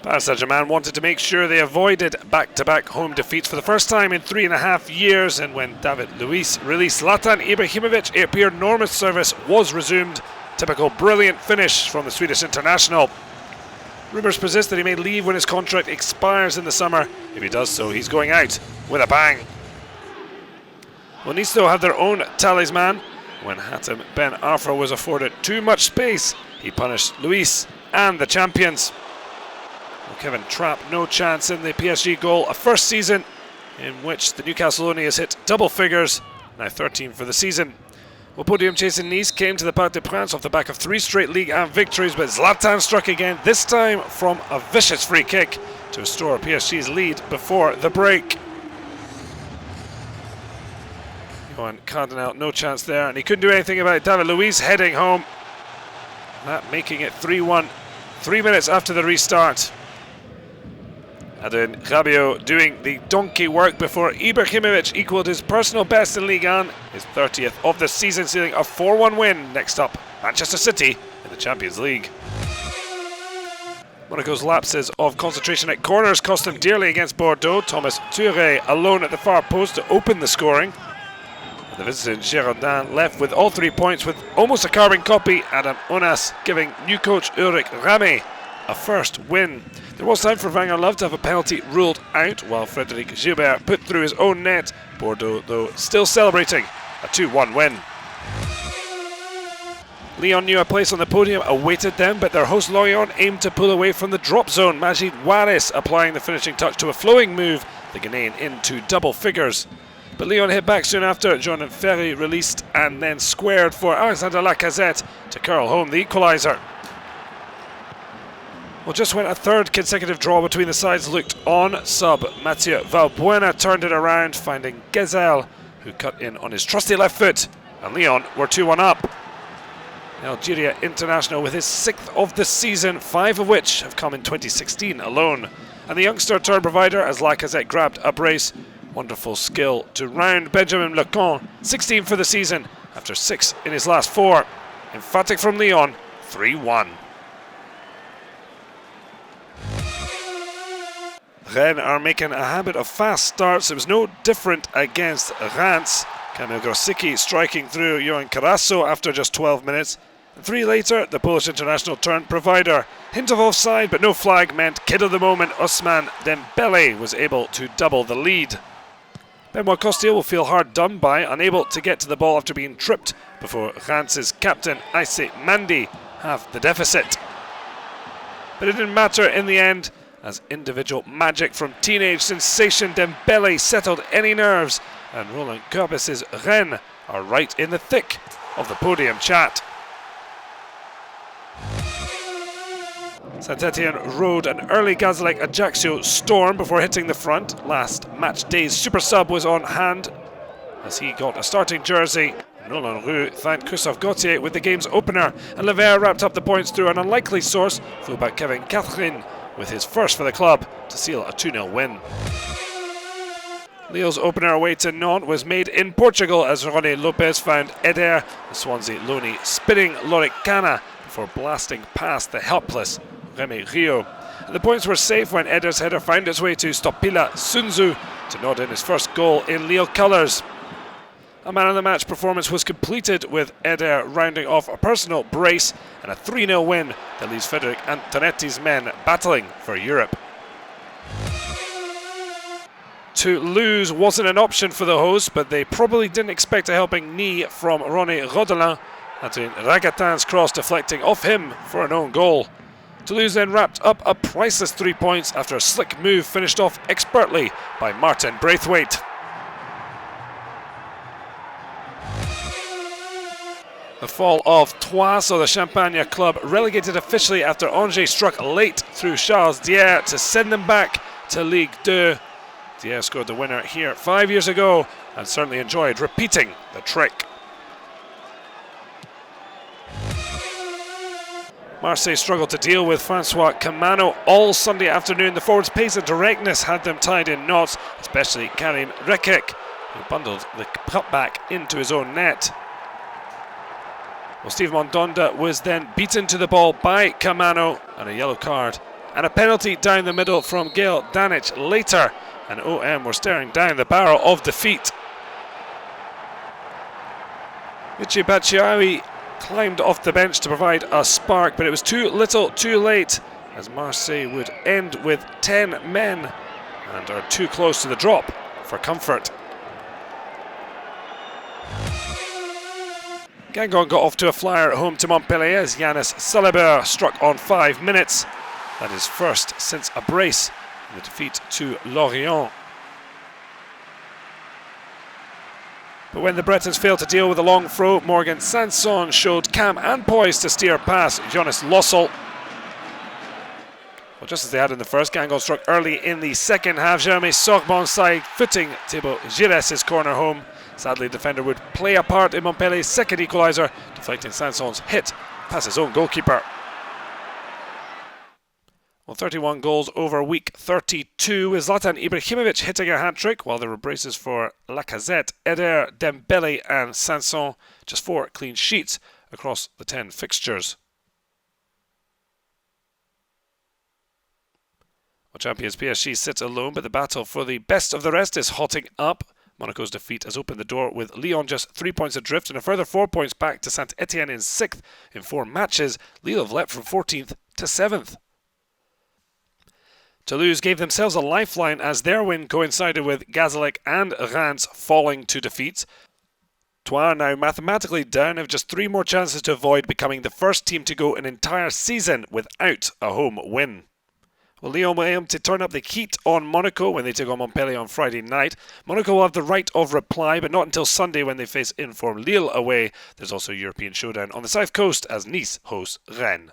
Paris Saint-Germain wanted to make sure they avoided back-to-back home defeats for the first time in 3.5 years, and when David Luiz released Zlatan Ibrahimovic, it appeared Norman's service was resumed. Typical brilliant finish from the Swedish international. Rumours persist that he may leave when his contract expires in the summer. If he does so, he's going out with a bang. Will Nice though have their own talisman. When Hatem Ben Arfa was afforded too much space, he punished Luiz and the champions. Kevin Trapp, no chance in the PSG goal. A first season in which the Newcastle has hit double figures, now 13 for the season. Well, podium chasing Nice came to the Parc des Princes off the back of 3 straight Ligue 1 victories, but Zlatan struck again, this time from a vicious free kick to restore PSG's lead before the break. Johan Cardinal, no chance there, and he couldn't do anything about it. David Luiz heading home, that making it 3-1, 3 minutes after the restart. Adrien Rabiot doing the donkey work before Ibrahimovic equalled his personal best in Ligue 1, his 30th of the season, sealing a 4-1 win. Next up, Manchester City in the Champions League. Monaco's lapses of concentration at corners cost them dearly against Bordeaux. Thomas TOURE alone at the far post to open the scoring. And the visiting Girondins left with all 3 points with almost a carbon copy. Adam OUNAS giving new coach Ulrich Rennais a first win. There was time for Wenger Love to have a penalty ruled out while Frédéric Guilbert put through his own net. Bordeaux, though, still celebrating a 2-1 win. Lyon knew a place on the podium awaited them, but their host Lorient aimed to pull away from the drop zone. Majid Waris applying the finishing touch to a flowing move, the Ghanaian into double figures. But Lyon hit back soon after. Jordan Ferry released and then squared for Alexander Lacazette to curl home the equaliser. Well, just when a third consecutive draw between the sides looked on, sub Mathieu Valbuena turned it around, finding Ghezel, who cut in on his trusty left foot, and Lyon were 2-1 up. Algeria international with his 6th of the season, 5 of which have come in 2016 alone. And the youngster turned provider as Lacazette grabbed a brace. Wonderful skill to round Benjamin Lecomte, 16 for the season after 6 in his last 4. Emphatic from Lyon, 3-1. Rennes are making a habit of fast starts. It was no different against Reims. Kamil Grosicki striking through Johan Carasso after just 12 minutes. And 3 later, the Polish international turned provider. Hint of offside, but no flag meant kid of the moment Ousmane Dembele was able to double the lead. Benoit Costil will feel hard done by, unable to get to the ball after being tripped before Reims' captain Aïssé Mandi have the deficit. But it didn't matter in the end, as individual magic from teenage sensation Dembele settled any nerves, and Roland Courbis's Rennes are right in the thick of the podium chat. Saint-Etienne rode an early Gazellec Ajaccio storm before hitting the front. Last match day's super sub was on hand as he got a starting jersey. Nolan Roux thanked Christophe Gauthier with the game's opener, and Levert wrapped up the points through an unlikely source, fullback Kevin Catherine with his first for the club to seal a 2-0 win. Lille's opener away to Nantes was made in Portugal as Rony Lopez found Eder, the Swansea loanee, spinning Lorik Cana before blasting past the helpless Rémi Rio. And the points were safe when Eder's header found its way to Stopila Sunzu to nod in his first goal in Lille colours. A man of the match performance was completed with Eder rounding off a personal brace and a 3-0 win that leaves Frédéric Antonetti's men battling for Europe. To lose wasn't an option for the hosts, but they probably didn't expect a helping knee from René Rodelin, and Ragatin's cross deflecting off him for an own goal. Toulouse then wrapped up a priceless 3 points after a slick move finished off expertly by Martin Braithwaite. The fall of Troyes saw the Champagne club relegated officially after Angers struck late through Charles Dier to send them back to Ligue 2. Dier scored the winner here 5 years ago and certainly enjoyed repeating the trick. Marseille struggled to deal with Francois Camano all Sunday afternoon. The forward's pace and directness had them tied in knots, especially Karim Rekik, who bundled the cutback into his own net. Well, Steve Mondonda was then beaten to the ball by Camano, and a yellow card. And a penalty down the middle from Gail Danic later. And OM were staring down the barrel of defeat. Michy Batshuayi climbed off the bench to provide a spark, but it was too little too late, as Marseille would end with 10 men and are too close to the drop for comfort. Guingamp got off to a flyer at home to Montpellier as Yanis Salibert struck on 5 minutes. That is first since a brace in the defeat to Lorient. But when the Bretons failed to deal with the long throw, Morgan Sanson showed calm and poise to steer past Jonas Lossel. Well, just as they had in the first, Guingamp struck early in the second half. Jeremy Sorbonne side footing Thibaut Gires' corner home. Sadly, the defender would play a part in Montpellier's second equaliser, deflecting Sanson's hit past his own goalkeeper. Well, 31 goals over week 32 with Zlatan Ibrahimovic hitting a hat-trick, while there were braces for Lacazette, Eder, Dembele and Sanson. Just 4 clean sheets across the 10 fixtures. Well, champions PSG sit alone, but the battle for the best of the rest is hotting up. Monaco's defeat has opened the door with Lyon just 3 points adrift and a further 4 points back to Saint-Etienne in 6th in 4 matches. Lille have leapt from 14th to 7th. Toulouse gave themselves a lifeline as their win coincided with Gazélec and Reims falling to defeat. Troyes now mathematically down, have just 3 more chances to avoid becoming the first team to go an entire season without a home win. Well, Lyon will aim to turn up the heat on Monaco when they take on Montpellier on Friday night. Monaco will have the right of reply, but not until Sunday when they face informed Lille away. There's also a European showdown on the south coast as Nice hosts Rennes.